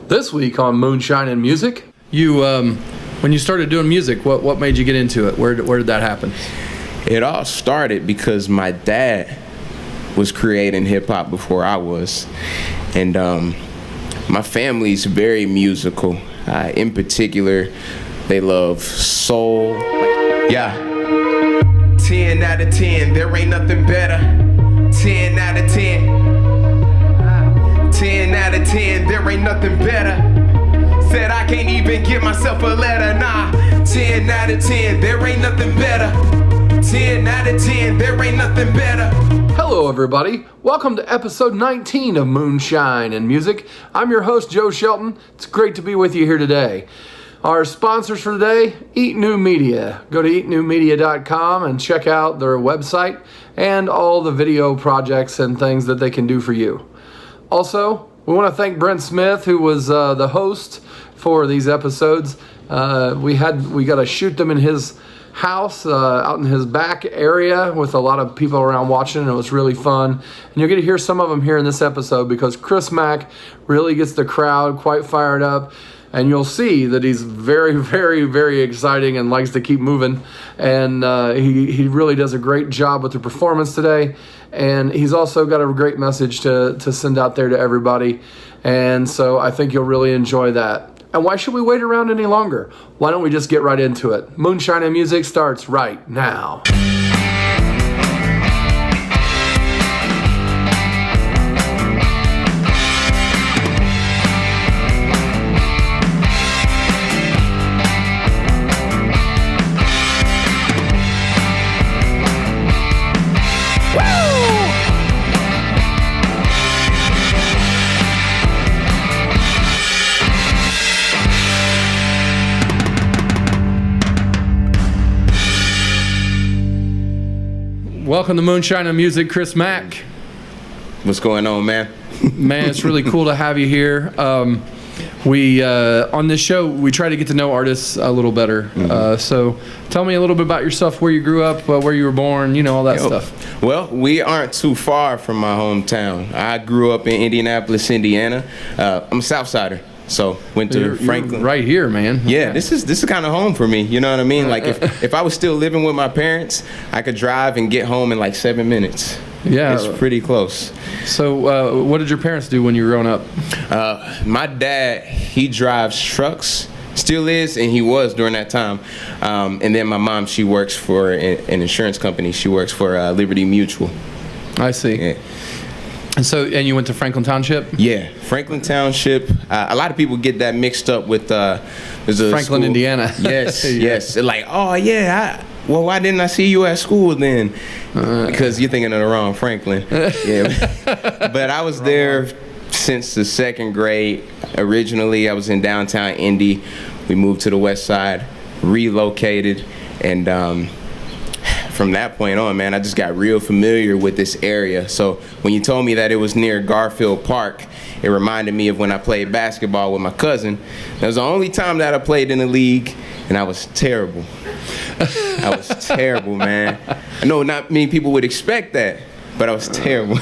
This week on Moonshine and Music, When you started doing music, what made you get into it? Where did that happen? It all started because my dad was creating hip-hop before I was. And my family's very musical. In particular, they love soul. Yeah. 10 out of 10, there ain't nothing better. 10 out of 10. 10 out of 10, there ain't nothing better. Said I can't even give myself a letter, nah. 10 out of 10, there ain't nothing better. 10 out of 10, there ain't nothing better. Hello everybody, welcome to episode 19 of Moonshine and Music. I'm your host, Joe Shelton. It's great to be with you here today. Our sponsors for today, Eat New Media. Go to eatnewmedia.com and check out their website and all the video projects and things that they can do for you. Also, we want to thank Brent Smith, who was the host for these episodes. We got to shoot them in his house, out in his back area with a lot of people around watching, and it was really fun. And you'll get to hear some of them here in this episode because Chris Mack really gets the crowd quite fired up. And you'll see that he's very, very, very exciting and likes to keep moving. And he really does a great job with the performance today. And he's also got a great message to send out there to everybody. And so I think you'll really enjoy that. And why should we wait around any longer? Why don't we just get right into it? Moonshine and Music starts right now. Welcome to Moonshine and Music, Chris Mack. What's going on, man? Man, it's really cool to have you here. We on this show, we try to get to know artists a little better. Mm-hmm. So tell me a little bit about yourself, where you grew up, where you were born, all that stuff. Well, we aren't too far from my hometown. I grew up in Indianapolis, Indiana. I'm a Southsider. So went to Franklin. You're right here, man. Yeah, this is kind of home for me. You know what I mean? Like if I was still living with my parents, I could drive and get home in like 7 minutes. Yeah, it's pretty close. So what did your parents do when you were growing up? My dad, he drives trucks, still is, and he was during that time. And then my mom, she works for an insurance company. She works for Liberty Mutual. I see. Yeah. And you went to Franklin Township? Yeah, Franklin Township. A lot of people get that mixed up with there's a Franklin, school. Indiana. Yes, Yeah. yes. They're like, oh yeah, well, why didn't I see you at school then? Because you're thinking of the wrong Franklin. Yeah, but I was there since the second grade. Originally, I was in downtown Indy. We moved to the west side, relocated, and from that point on, man, I just got real familiar with this area. So when you told me that it was near Garfield Park, it reminded me of when I played basketball with my cousin. That was the only time that I played in the league, and I was terrible. I was terrible, man. I know not many people would expect that, but I was terrible.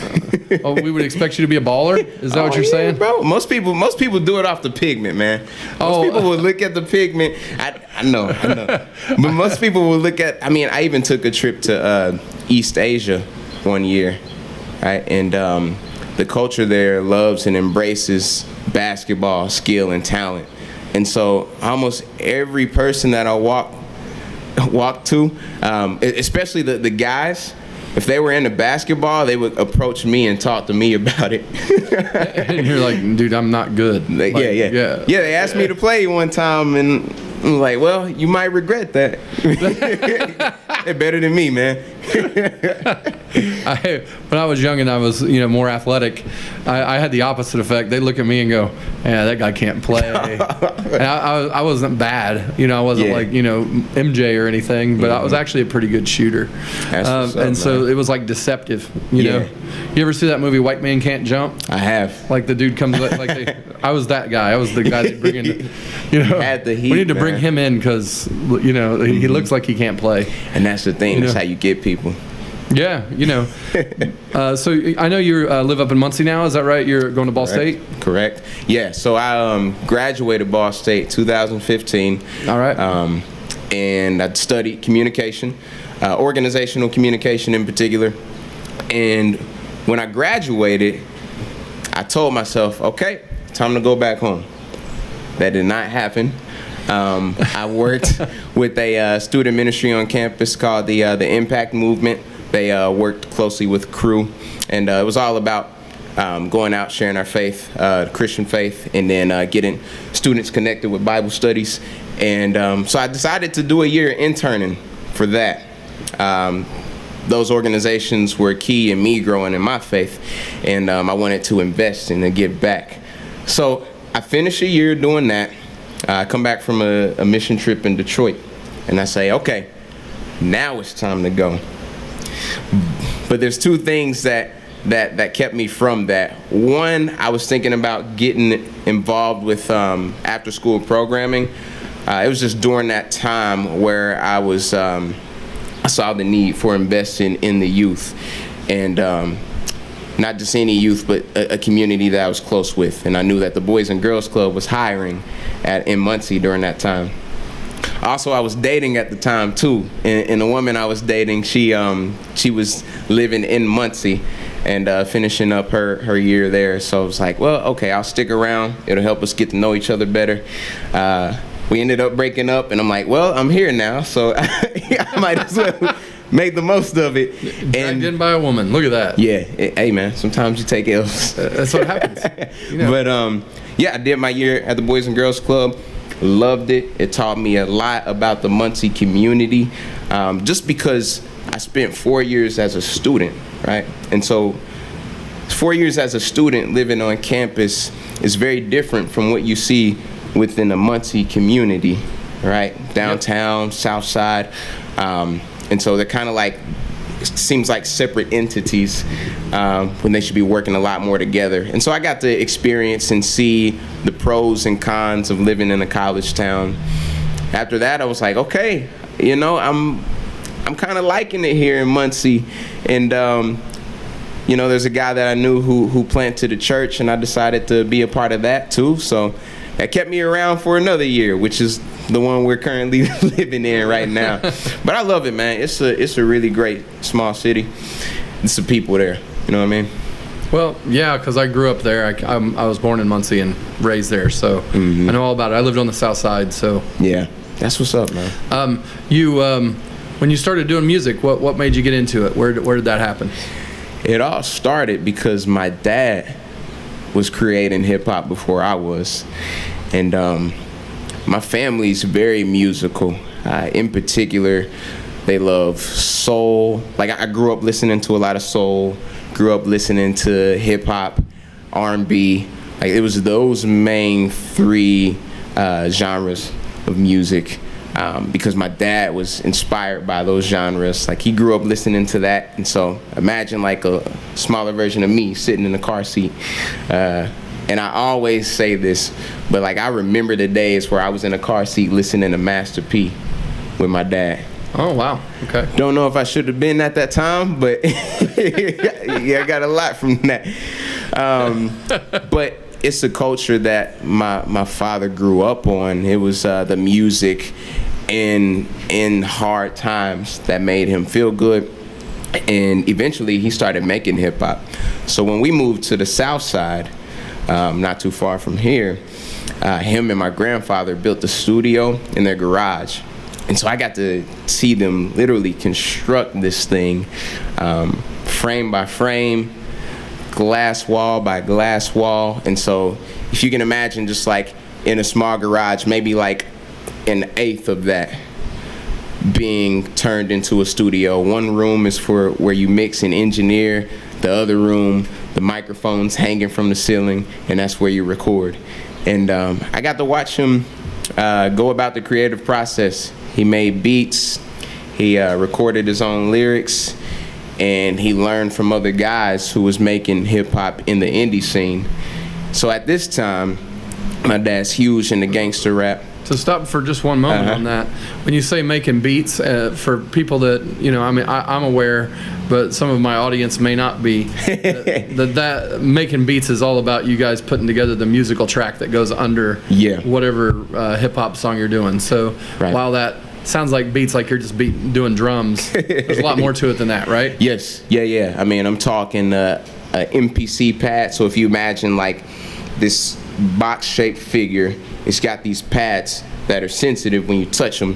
Oh, we would expect you to be a baller? Is that what you're saying? Bro, most people do it off the pigment, man. Most people will look at the pigment. I know. But most people will look at, I even took a trip to East Asia one year, right? And the culture there loves and embraces basketball, skill, and talent. And so almost every person that I walk to, especially the guys, if they were into basketball, they would approach me and talk to me about it. And you're like, dude, I'm not good. Yeah, they asked me to play one time, and I'm like, well, you might regret that. They're better than me, man. When I was young and I was, more athletic, I had the opposite effect. They look at me and go, "Yeah, that guy can't play." And I wasn't bad, I wasn't like MJ or anything, but I was actually a pretty good shooter. So it was like deceptive, You ever see that movie White Man Can't Jump? I have. Like the dude comes I was that guy. I was the guy they bring in. Had the heat, we need to bring him in because he looks like he can't play. And that's the thing. That's how you get people. Yeah, you know. So I know you live up in Muncie now. Is that right? You're going to Ball State? Correct. Yeah. So I graduated Ball State 2015. All right. And I studied communication, organizational communication in particular. And when I graduated, I told myself, okay, time to go back home. That did not happen. I worked with a student ministry on campus called the Impact Movement. They worked closely with crew, and it was all about going out, sharing our faith, Christian faith, and then getting students connected with Bible studies. And so I decided to do a year interning for that. Those organizations were key in me growing in my faith, and I wanted to invest and to give back. So I finished a year doing that. I come back from a mission trip in Detroit, and I say, okay, now it's time to go. But there's two things that kept me from that. One, I was thinking about getting involved with after-school programming. It was just during that time where I saw the need for investing in the youth, and not just any youth, but a community that I was close with. And I knew that the Boys and Girls Club was hiring in Muncie during that time. Also, I was dating at the time too, and the woman I was dating, she was living in Muncie and finishing up her year there. So I was like, well, okay, I'll stick around. It'll help us get to know each other better. We ended up breaking up, and I'm like, well, I'm here now, so I might as well make the most of it. Dragged in by a woman. Look at that. Yeah. Hey, man, sometimes you take L's. That's what happens. You know. But, yeah, I did my year at the Boys and Girls Club. Loved it. It taught me a lot about the Muncie community, just because I spent 4 years as a student, right? And so 4 years as a student living on campus is very different from what you see within the Muncie community, right? Downtown, South Side. And so they're kind of like, seems like separate entities when they should be working a lot more together. And so I got to experience and see the pros and cons of living in a college town. After that, I was like, okay, you know, I'm kind of liking it here in Muncie. And, you know, there's a guy that I knew who planted a church, and I decided to be a part of that too. So that kept me around for another year, which is the one we're currently living in right now. But I love it, man. It's a really great small city. It's the people there. You know what I mean? Well, yeah, because I grew up there. I was born in Muncie and raised there, so I know all about it. I lived on the South Side, so yeah, that's what's up, man. When you started doing music, what made you get into it? Where did that happen? It all started because my dad was creating hip hop before I was, and my family's very musical. In particular, they love soul. Like, I grew up listening to a lot of soul, grew up listening to hip hop, R&B. Like, it was those main three genres of music, because my dad was inspired by those genres. Like, he grew up listening to that, and so imagine like a smaller version of me sitting in the car seat. And I always say this, but like, I remember the days where I was in a car seat listening to Master P with my dad. Oh, wow. Okay. Don't know if I should have been at that time, but yeah, I got a lot from that. But it's a culture that my father grew up on. It was the music in hard times that made him feel good. And eventually he started making hip hop. So when we moved to the South Side, not too far from here, him and my grandfather built a studio in their garage. And so I got to see them literally construct this thing, frame by frame, glass wall by glass wall. And so if you can imagine, just like in a small garage, maybe like an eighth of that being turned into a studio. One room is for where you mix and engineer. The other room, the microphone's hanging from the ceiling, and that's where you record. And I got to watch him go about the creative process. He made beats, he recorded his own lyrics, and he learned from other guys who was making hip hop in the indie scene. So at this time, my dad's huge into gangster rap, To stop for just one moment on that, when you say making beats, for people that, I mean, I'm aware, but some of my audience may not be, that making beats is all about you guys putting together the musical track that goes under whatever hip-hop song you're doing. So while that sounds like beats, like you're just doing drums, there's a lot more to it than that, right? Yes. Yeah. I mean, I'm talking a MPC pad. So if you imagine like this box-shaped figure, it's got these pads that are sensitive. When you touch them,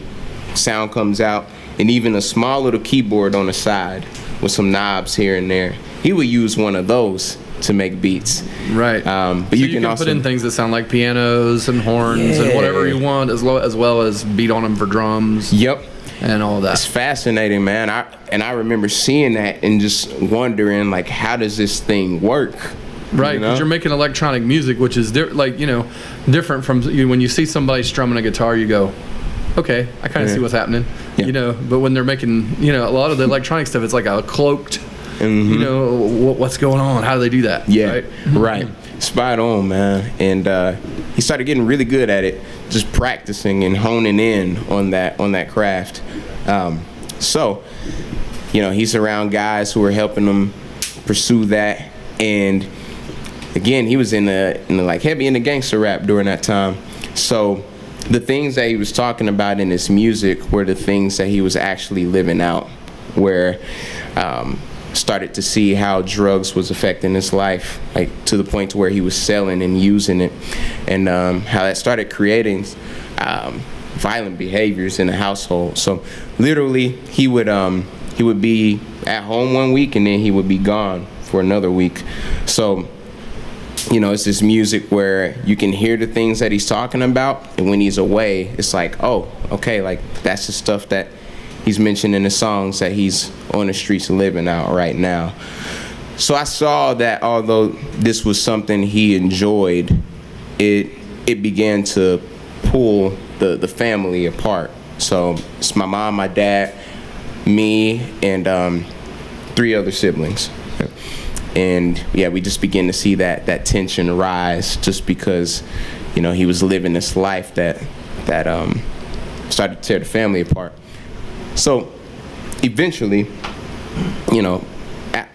sound comes out, and even a small little keyboard on the side with some knobs here and there. He would use one of those to make beats. Right. But so you can also put in things that sound like pianos and horns and whatever you want, as well as beat on them for drums. Yep. And all of that. It's fascinating, man. I remember seeing that and just wondering, like, how does this thing work? Right, because you're making electronic music, which is different from when you see somebody strumming a guitar, you go, okay, I kind of see what's happening, But when they're making, a lot of the electronic stuff, it's like a cloaked, what's going on? How do they do that? Yeah, right. Spot on, man. And he started getting really good at it, just practicing and honing in on that craft. So, he's around guys who are helping him pursue that, and again, he was in the gangster rap during that time. So the things that he was talking about in his music were the things that he was actually living out, where started to see how drugs was affecting his life, like to the point to where he was selling and using it, and how that started creating violent behaviors in the household. So literally he would be at home one week and then he would be gone for another week. So it's this music where you can hear the things that he's talking about, and when he's away, it's like, oh, okay, like that's the stuff that he's mentioned in the songs that he's on the streets living out right now. So I saw that although this was something he enjoyed, it began to pull the family apart. So it's my mom, my dad, me, and 3 other siblings. And we just begin to see that tension rise, just because he was living this life that started to tear the family apart. So eventually,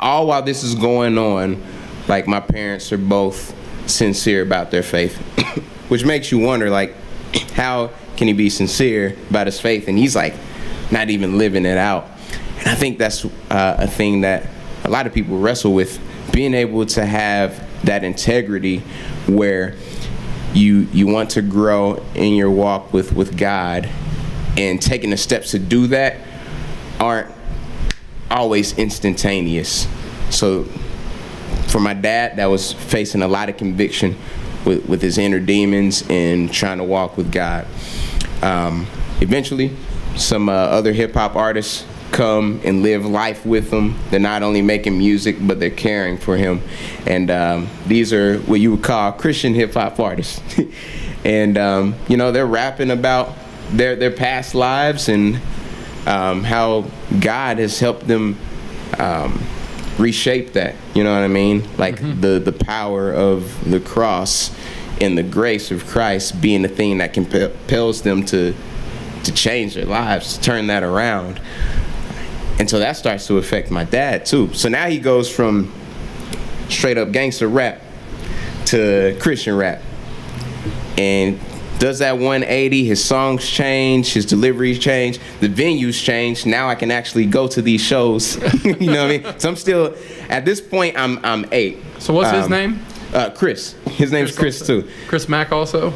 all while this is going on, like, my parents are both sincere about their faith, which makes you wonder, like, how can he be sincere about his faith and he's like not even living it out? And I think that's a thing that a lot of people wrestle with, being able to have that integrity where you want to grow in your walk with God, and taking the steps to do that aren't always instantaneous. So for my dad, that was facing a lot of conviction with his inner demons and trying to walk with God. Eventually, some other hip-hop artists come and live life with him. They're not only making music, but they're caring for him. And these are what you would call Christian hip-hop artists. And they're rapping about their past lives and how God has helped them reshape that. You know what I mean? Like the power of the cross and the grace of Christ being the thing that compels them to change their lives, to turn that around. And so that starts to affect my dad too. So now he goes from straight up gangster rap to Christian rap, and does that 180. His songs change, his deliveries change, the venues change. Now I can actually go to these shows. You know what I mean? So I'm still, at this point, I'm 8. So what's his name? Chris. His name's Chris too. Chris Mack also?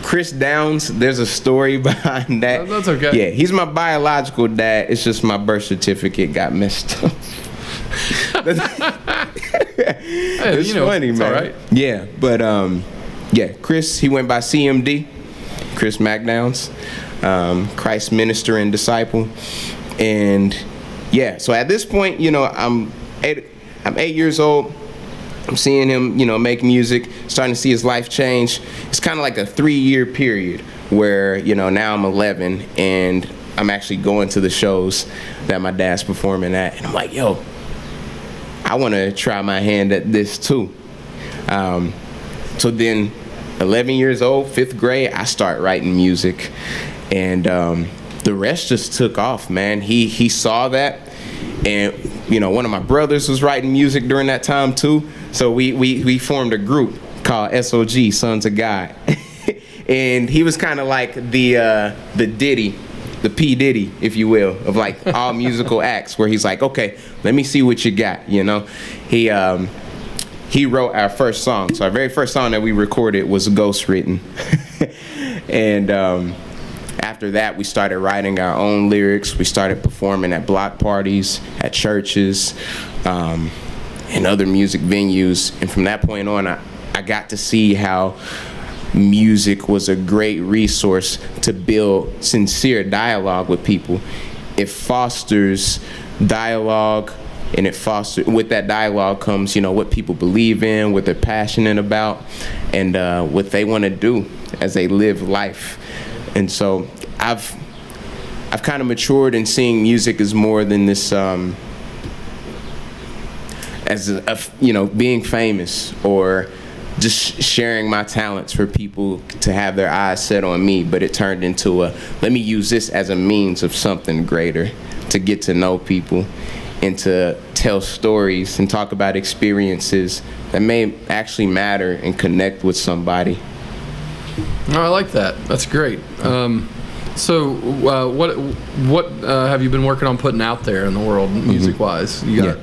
Chris Downs. There's a story behind that. That's okay. Yeah, he's my biological dad. It's just my birth certificate got messed up. It's funny, man. All right. Yeah, but Chris, he went by CMD, Chris Mack Downs, Christ minister and disciple. And so at this point, I'm 8 years old. I'm seeing him, make music, starting to see his life change. It's kind of like a 3-year period where, now I'm 11 and I'm actually going to the shows that my dad's performing at. And I'm like, yo, I want to try my hand at this too. So then 11 years old, 5th grade, I start writing music. And the rest just took off, man. He saw that. And, you know, one of my brothers was writing music during that time, too. So we formed a group called SOG, Sons of God. And he was kind of like the Diddy, the P. Diddy, if you will, of like all musical acts, where he's like, okay, let me see what you got, you know? He wrote our first song. So our very first song that we recorded was ghostwritten. And after that, we started writing our own lyrics. We started performing at block parties, at churches, and other music venues. And from that point on, I got to see how music was a great resource to build sincere dialogue with people. It fosters dialogue, and with that dialogue comes, you know, what people believe in, what they're passionate about, and what they want to do as they live life. And so I've kind of matured in seeing music as more than this, you know, being famous or just sharing my talents for people to have their eyes set on me. But it turned into let me use this as a means of something greater, to get to know people and to tell stories and talk about experiences that may actually matter and connect with somebody. Oh, I like that. That's great. So what have you been working on putting out there in the world, music-wise? You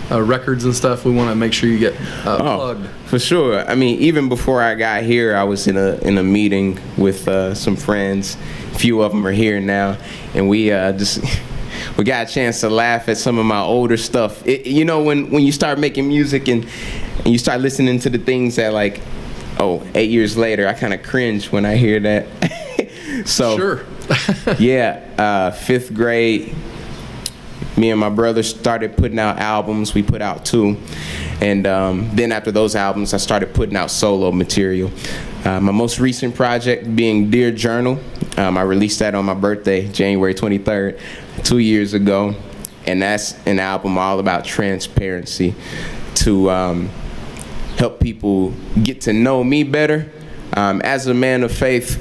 got records and stuff. We want to make sure you get plugged. For sure. I mean, even before I got here, I was in a meeting with some friends. A few of them are here now, and we got a chance to laugh at some of my older stuff. You know, when you start making music and you start listening to the things that, like, 8 years later, I kind of cringe when I hear that. So, sure. Yeah, 5th grade, me and my brother started putting out albums. We put out 2. And then after those albums, I started putting out solo material. My most recent project being Dear Journal. I released that on my birthday, January 23rd, 2 years ago. And that's an album all about transparency, to help people get to know me better. As a man of faith,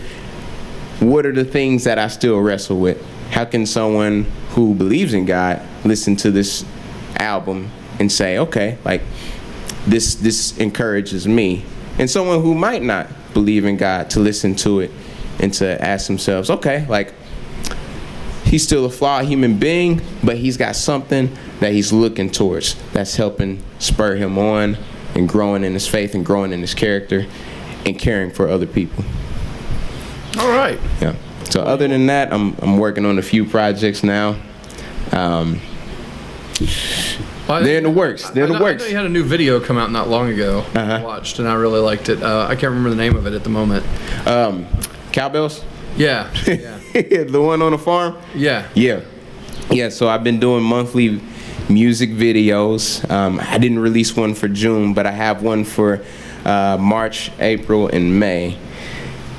what are the things that I still wrestle with? How can someone who believes in God listen to this album and say, okay, like, this encourages me? And someone who might not believe in God to listen to it and to ask themselves, okay, like, he's still a flawed human being, but he's got something that he's looking towards that's helping spur him on and growing in his faith and growing in his character and caring for other people. All right. Yeah. So other than that, I'm working on a few projects now. They're in the works. They're in the works. I know you had a new video come out not long ago. I watched, and I really liked it. I can't remember the name of it at the moment. Cowbells? Yeah. The one on the farm? Yeah. Yeah, so I've been doing monthly music videos. I didn't release one for June, but I have one for March, April, and May.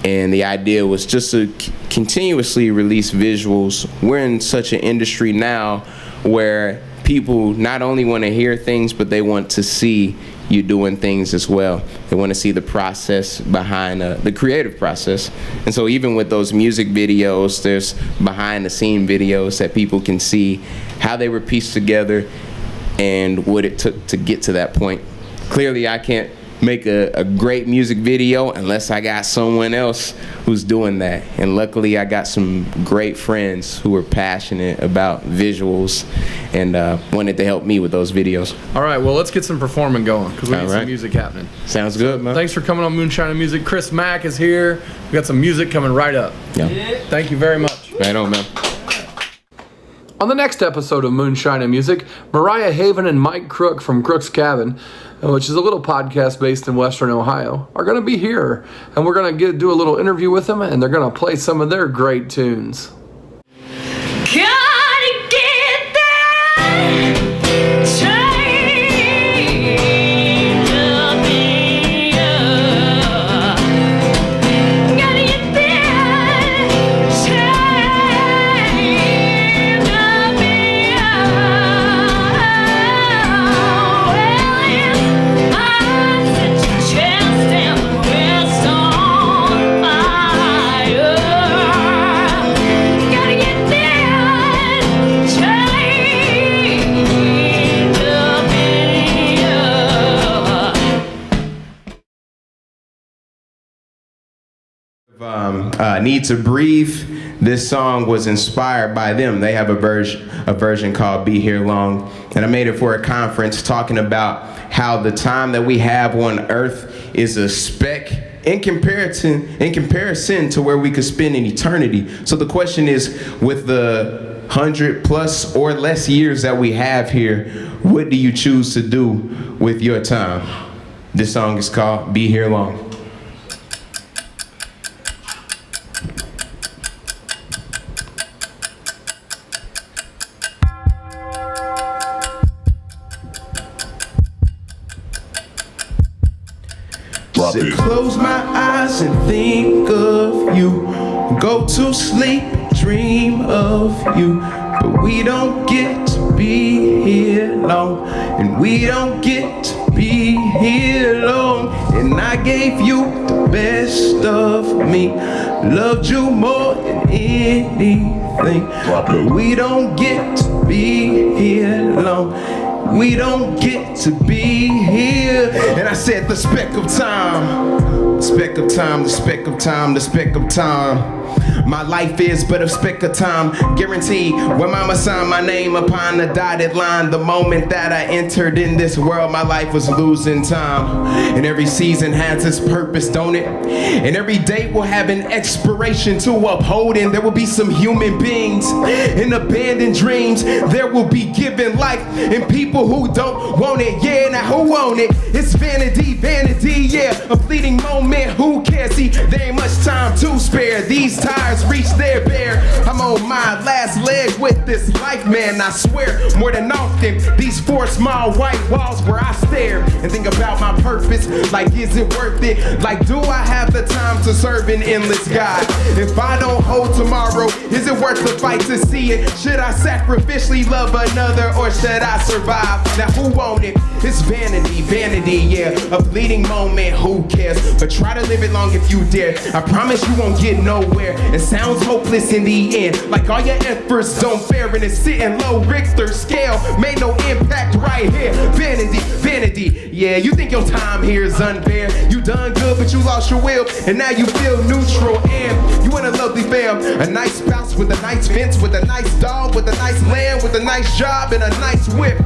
And the idea was just to continuously release visuals. We're in such an industry now where people not only want to hear things, but they want to see you doing things as well. They want to see the process behind the creative process. And so even with those music videos, there's behind the scene videos that people can see how they were pieced together and what it took to get to that point. Clearly, I can't make a great music video unless I got someone else who's doing that. And luckily, I got some great friends who are passionate about visuals and wanted to help me with those videos. All right, well, let's get some performing going, because we need some music happening. Sounds good, man. Thanks for coming on Moonshine and Music. Chris Mack is here. We got some music coming right up. Yeah. Thank you very much. Right on, man. On the next episode of Moonshine and Music, Mariah Haven and Mike Crook from Crook's Cabin, which is a little podcast based in Western Ohio, are going to be here. And we're going to do a little interview with them, and they're going to play some of their great tunes. Gotta get that change of me up. Gotta get that change of me up. Well, if I set your chest and rest on Need to Breathe. This song was inspired by them. They have a version called Be Here Long. And I made it for a conference talking about how the time that we have on earth is a speck in comparison to where we could spend an eternity. So the question is, with the 100+ or less years that we have here, what do you choose to do with your time? This song is called Be Here Long. Sit, close my eyes and think of you. Go to sleep, dream of you. But we don't get to be here long. And we don't get to be here long. And I gave you the best of me. Loved you more than anything. But we don't get to be here long. We don't get to be here. And I said the speck of time, the speck of time, the speck of time, the speck of time. My life is but a speck of time, guaranteed. When mama signed my name upon the dotted line, the moment that I entered in this world, my life was losing time. And every season has its purpose, don't it? And every day will have an expiration to uphold. And there will be some human beings in abandoned dreams. There will be given life and people who don't want it. Yeah, now who want it? It's vanity, vanity, yeah. A fleeting moment, who cares? See, there ain't much time to spare. These tires reach their bear. I'm on my last leg with this life, man. I swear, more than often, these 4 small white walls where I stare and think about my purpose. Like, is it worth it? Like, do I have the time to serve an endless God? If I don't hold tomorrow, is it worth the fight to see it? Should I sacrificially love another, or should I survive? Now who want it? It's vanity, vanity, yeah. A fleeting moment, who cares? But try to live it long if you dare. I promise you won't get nowhere. It sounds hopeless in the end, like all your efforts don't fare, and it's sitting low. Richter scale made no impact right here. Vanity, vanity, yeah. You think your time here is unfair. You done good, but you lost your will, and now you feel neutral. And you in a lovely fam, a nice spouse with a nice fence, with a nice dog, with a nice land, with a nice job and a nice whip.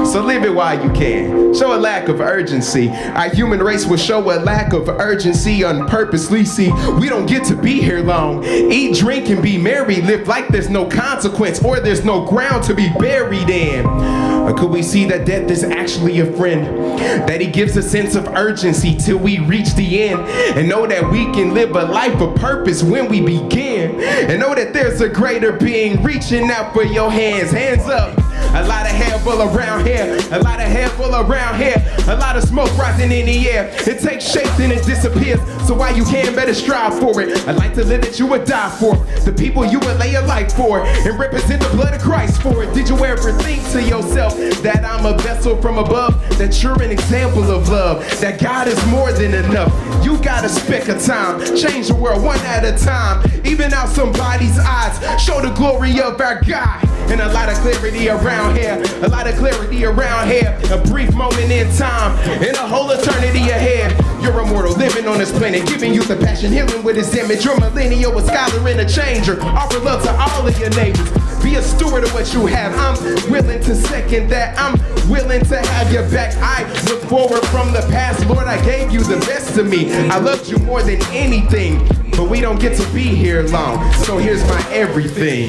So live it while you can. Show a lack of urgency. Our human race will show a lack of urgency unpurposely. See, we don't get to be here long. Eat, drink, and be merry. Live like there's no consequence, or there's no ground to be buried in. Or could we see that death is actually a friend? That he gives a sense of urgency till we reach the end. And know that we can live a life of purpose when we begin. And know that there's a greater being reaching out for your hands. Hands up. A lot of hair full around here, a lot of hair full around here, a lot of smoke rising in the air. It takes shape, then it disappears. So while you can, better strive for it. A life to live that you would die for, the people you would lay your life for, and represent the blood of Christ for it. Did you ever think to yourself that I'm a vessel from above, that you're an example of love, that God is more than enough? You got a speck of time, change the world one at a time, even out somebody's eyes, show the glory of our God. And a lot of clarity around here, a lot of clarity around here. A brief moment in time, and a whole eternity ahead. You're immortal, living on this planet, giving you the passion, healing with his image. You're a millennial, a scholar, and a changer. Offer love to all of your neighbors. Be a steward of what you have. I'm willing to second that. I'm willing to have your back. I look forward from the past. Lord, I gave you the best of me. I loved you more than anything, but we don't get to be here long. So here's my everything.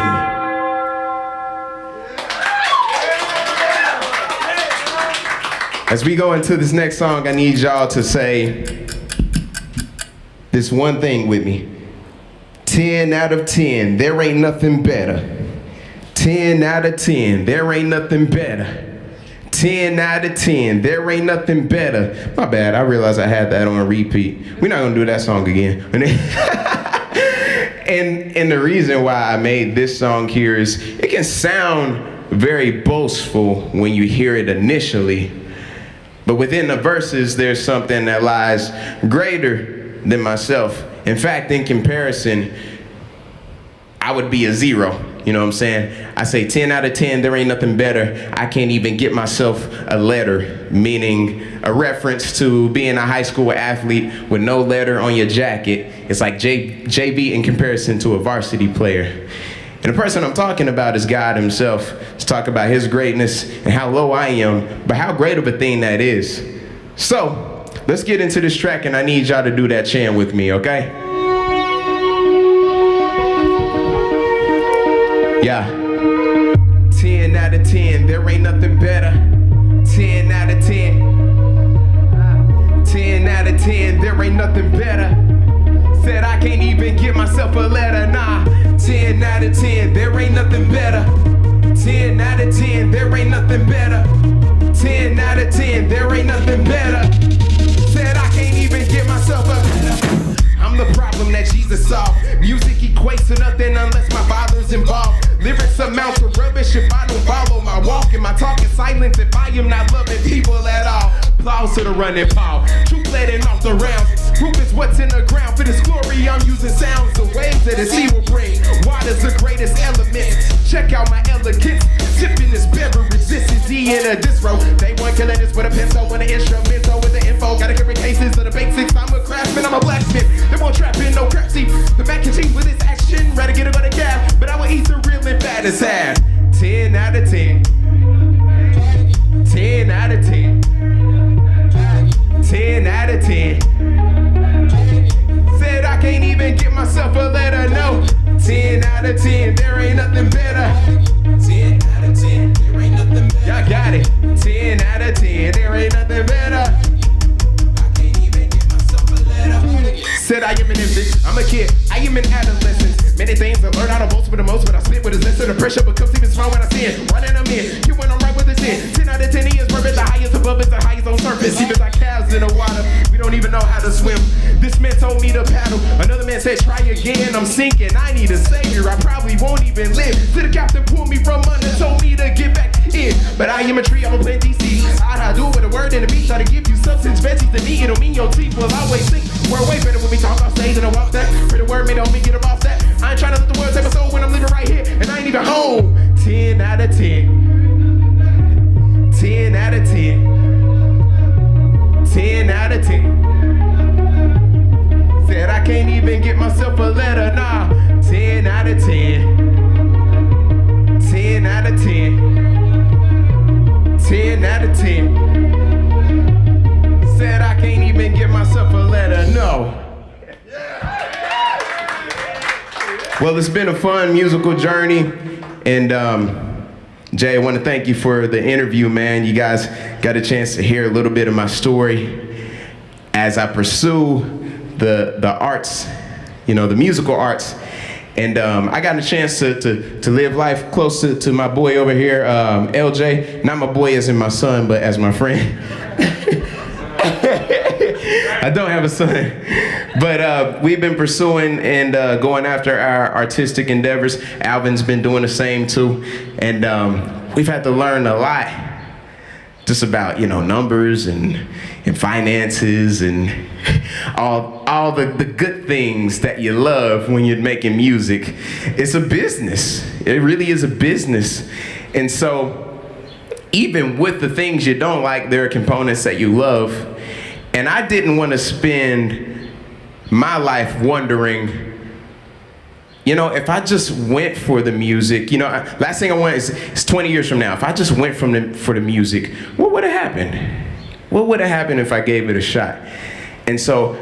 As we go into this next song, I need y'all to say this one thing with me. 10 out of 10, there ain't nothing better. 10 out of 10, there ain't nothing better. 10 out of 10, there ain't nothing better. My bad, I realized I had that on repeat. We're not gonna do that song again. And the reason why I made this song here is it can sound very boastful when you hear it initially. But within the verses, there's something that lies greater than myself. In fact, in comparison, I would be a zero. You know what I'm saying? I say 10 out of 10, there ain't nothing better. I can't even get myself a letter, meaning a reference to being a high school athlete with no letter on your jacket. It's like JV in comparison to a varsity player. And the person I'm talking about is God himself. Let's talk about his greatness and how low I am, but how great of a thing that is. So, let's get into this track, and I need y'all to do that chant with me, okay? Yeah. 10 out of 10, there ain't nothing better. 10 out of 10. 10 out of 10, there ain't nothing better. Said I can't even give myself a letter, nah. 10 out of 10, there ain't nothing better. 10 out of 10, there ain't nothing better. 10 out of 10, there ain't nothing better. Said I can't even give myself a letter. I'm the problem that Jesus solved. Music equates to nothing unless my father's involved. Lyrics amount to rubbish if I don't follow my walk. And my talk is silence if I am not loving people at all. Applause to the running Paul. Truth letting off the rounds. Proof is what's in the ground. For this glory I'm using sounds. The waves that the sea will bring. Water's the greatest element. Check out my elegance. Sipping this beverage. This is D in a distro. They want killing this with a pencil and an instrumental with the info. Gotta carry cases of the basics. I'm a craftsman, I'm a blacksmith. They won't trap in no crap. See, the Mac and cheese with this action. Rather get it on the cab. But I will eat the real and bad as sad. 10 out of 10. 10 out of 10. 10 out of 10. Said I can't even get myself a letter, no. 10 out of 10, there ain't nothing better. 10 out of 10, there ain't nothing better. Y'all got it. 10 out of 10, there ain't nothing better. I can't even get myself a letter. Said I am an infant, I'm a kid, I am an adolescent. Many things I learn how to boast with the most, but I spit with his less. The pressure becomes even stronger when I see it. Running I'm in, you when I'm right with the 10. 10 out of 10 is perfect, the highest above is the highest on surface. Even like calves in the water, we don't even know how to swim. This man told me to paddle, another man said try again. I'm sinking, I need a savior, I probably won't even live. Till the captain pulled me from under, told me to get back in. But I am a tree, I'm a plant DC. I do it with a word and a beat, try to give you substance. Veggies to me, it'll mean your teeth will always sink. We're way better when we talk off stage and I walk that. For the word, may don't me get them off that. I ain't trying to let the words take my soul when I'm living right here, and I ain't even home. 10 out of 10. 10 out of 10. 10 out of 10. Said I can't even get myself a letter, nah. 10 out of 10. 10 out of 10. 10 out of 10. Said I can't even get myself a letter, no. Well, it's been a fun musical journey, and Jay, I want to thank you for the interview, man. You guys got a chance to hear a little bit of my story as I pursue the arts, you know, the musical arts. And I got a chance to live life close to my boy over here, LJ. Not my boy as in my son, but as my friend. I don't have a son. But we've been pursuing and going after our artistic endeavors. Alvin's been doing the same too. And we've had to learn a lot just about, you know, numbers and finances and all the good things that you love when you're making music. It's a business. It really is a business. And so even with the things you don't like, there are components that you love. And I didn't want to spend my life wondering, you know, if I just went for the music, you know, last thing I want is 20 years from now, if I just went for the music, what would have happened? What would have happened if I gave it a shot? And so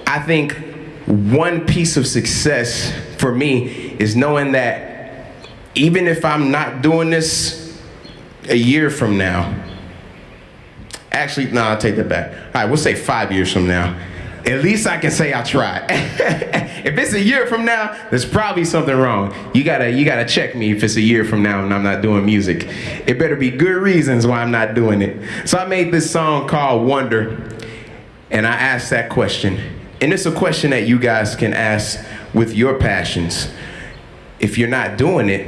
I think one piece of success for me is knowing that even if I'm not doing this a year from now, actually, no, I'll take that back. All right, we'll say 5 years from now. At least I can say I tried. If it's a year from now, there's probably something wrong. You gotta check me if it's a year from now and I'm not doing music. It better be good reasons why I'm not doing it. So I made this song called Wonder, and I asked that question. And it's a question that you guys can ask with your passions. If you're not doing it,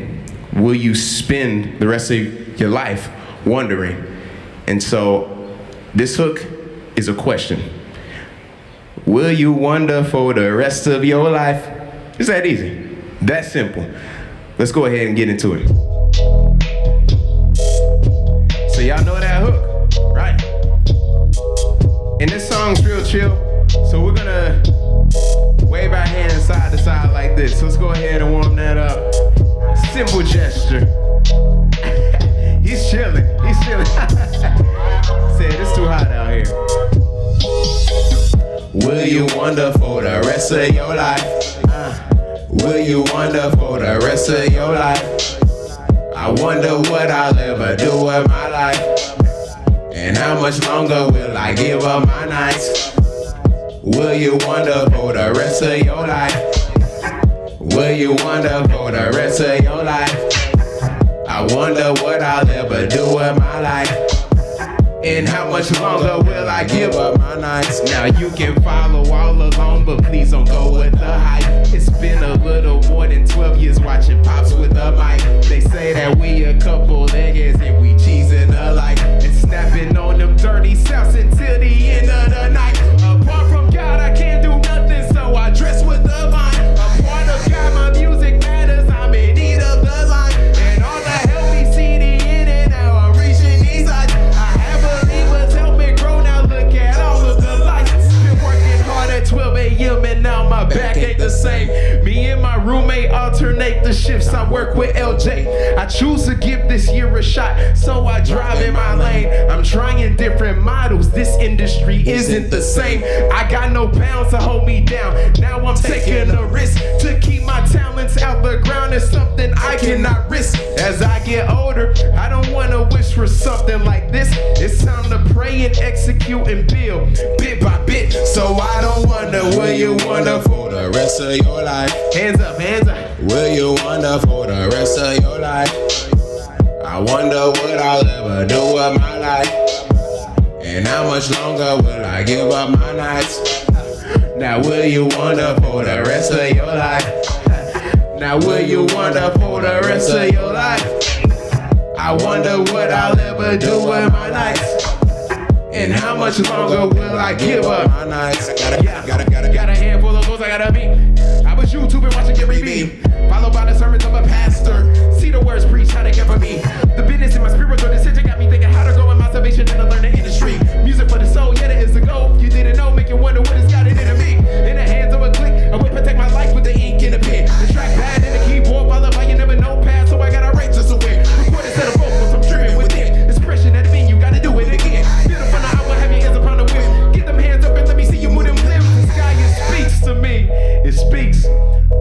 will you spend the rest of your life wondering? And so this hook is a question. Will you wonder for the rest of your life? It's that easy, that simple. let's go ahead and get into it. So y'all know that hook, right? And this song's real chill. So we're gonna wave our hands side to side like this. Let's go ahead and warm that up. Simple gesture. He's chilling. Said it's too hot out here. Will you wonder for the rest of your life? Will you wonder for the rest of your life? I wonder what I'll ever do with my life. And how much longer will I give up my nights? Will you wonder for the rest of your life? Will you wonder for the rest of your life? I wonder what I'll ever do with my life. And how much longer will I give up my nights? Now you can follow all along, but please don't go with the hype. It's been a little more than 12 years watching Pops with a mic. They say that we a couple niggas and we cheesing alike and snapping on them dirty sounds until the end of the night. Apart from God, I can't do nothing, so I dress with the vine. A part of God, my music matters. I'm in need of the line, and all the help me see the end, and now I'm reaching these heights. I have believers help me grow. Now look at all of the lights. Been working hard at 12 a.m. and now my back ain't the same. Me and my roommate alternate the shifts. I work with LJ. I choose to give this year a shot, so I drive in my lane. I'm trying different models. This industry isn't the same. I got no pounds to hold me down. Now I'm taking a risk to keep my talents out the ground. It's something I cannot risk. As I get older, I don't want to wish for something like this. It's time to pray and execute and build bit by bit. So I don't wonder, will you wonder for the rest of your life? Hands up, hands up. Will you wonder for the rest of your life? I wonder what I'll ever do with my life. And how much longer will I give up my nights? Now will you wonder for the rest of your life? Now will you wonder for the rest of your life? I wonder what I'll ever do with my nights. And how much longer will I give up my nights? Got a handful of goals I gotta meet. I was YouTubing watching Gary Vee, followed by the sermons of a pastor. See the words preached, how they care for me. The business in my spiritual decision got me thinking how to grow in my salvation and to learn the industry. Music for the soul, yeah, that is the goal. You didn't know, make you wonder what it's got it into me. In the hands of a click, I will protect my life with the ink and the pen. The track pad and the keyboard, while up, you never know pass, so I gotta write just a weird. Record instead of vocals, I'm tripping within. Expression that mean you gotta do it again. Beautiful, now I will have your hands upon the whip. Get them hands up and let me see you move them lips. The sky, it speaks to me, it speaks.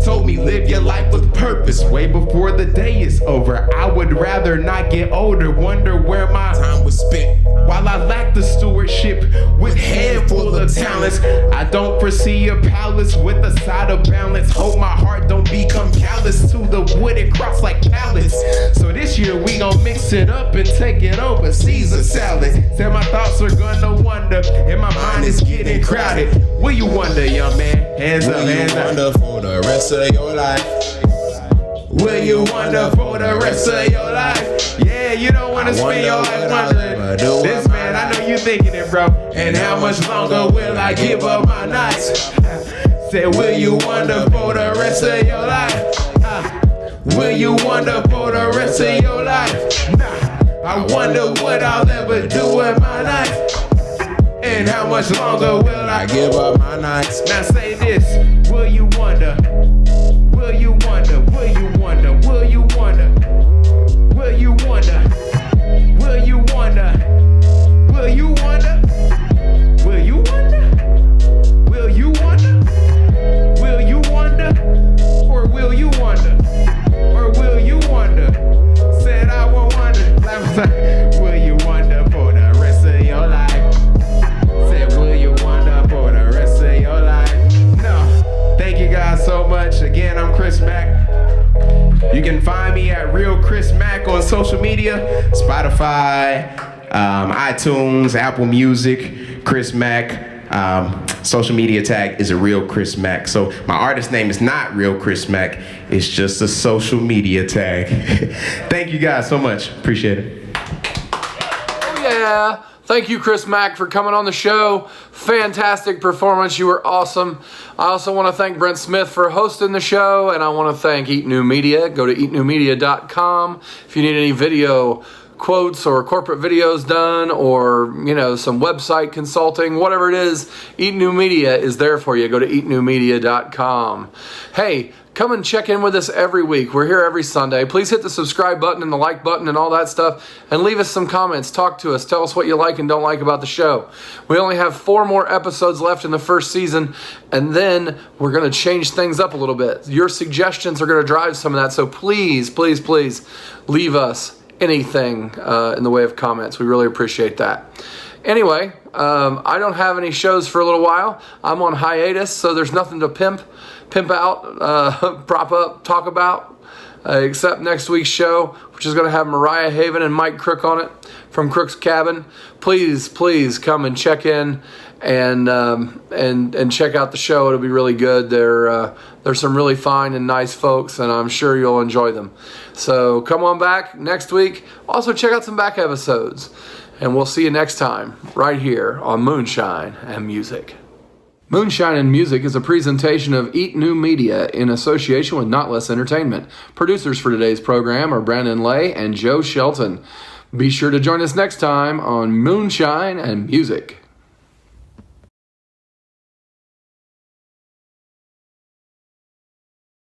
Told me live your life with purpose way before the day is over. I would rather not get older, wonder where my time was spent. While I lack the stewardship with head full of talents, I don't foresee a palace with a side of balance. Hope my heart don't become callous to the wooded cross like pallets. So this year we gon' mix it up and take it over Caesar salad. Said my thoughts are gonna wander and my mind is getting crowded. Will you wonder, young man? Hands up, hands up. Will you wonder for the rest of your life? Will you wonder for the rest of your life? Yeah, you don't wanna spend your life wondering. This man, I know you thinking it, bro. And how much longer will I give up my nights? Said, will you wonder for the rest of your life? Will you wonder for the rest of your life? Nah, I wonder what I'll ever do with my life. And how much longer will I give up my nights? Now say this, will you wonder? Will you wonder? Will you wonder? Will you wonder? Will you wonder? Will you wonder? Will you wonder? Will you wonder? Will you wonder? Will you wonder? Or will you wonder? Or will you wonder? Said I won't wonder. Will you wonder for the rest of your life? Said will you wonder for the rest of your life? No. Thank you guys so much. Again, I'm Chris Mack. You can find me at Real Chris Mack on social media, Spotify, iTunes, Apple Music, Chris Mack. Social media tag is a Real Chris Mack. So my artist name is not Real Chris Mack. It's just a social media tag. Thank you guys so much. Appreciate it. Oh yeah. Thank you, Chris Mack, for coming on the show. Fantastic performance. You were awesome. I also want to thank Brent Smith for hosting the show, and I want to thank Eat New Media. Go to eatnewmedia.com if you need any video quotes or corporate videos done, or some website consulting, whatever it is. Eat New Media is there for you. Go to eatnewmedia.com. Hey, come and check in with us every week. We're here every Sunday. Please hit the subscribe button and the like button and all that stuff, and leave us some comments. Talk to us. Tell us what you like and don't like about the show. We only have 4 more episodes left in the first season, and then we're going to change things up a little bit. Your suggestions are going to drive some of that, so please, please, please leave us anything in the way of comments. We really appreciate that. Anyway, I don't have any shows for a little while. I'm on hiatus, so there's nothing to pimp out, prop up, talk about, except next week's show, which is going to have Mariah Haven and Mike Crook on it from Crook's Cabin. Please, please come and check in and check out the show. It'll be really good. There's some really fine and nice folks, and I'm sure you'll enjoy them. So come on back next week. Also check out some back episodes, and we'll see you next time right here on Moonshine and Music. Moonshine and Music is a presentation of Eat New Media in association with Notlehs Entertainment. Producers for today's program are Brandon Lay and Joe Shelton. Be sure to join us next time on Moonshine and Music.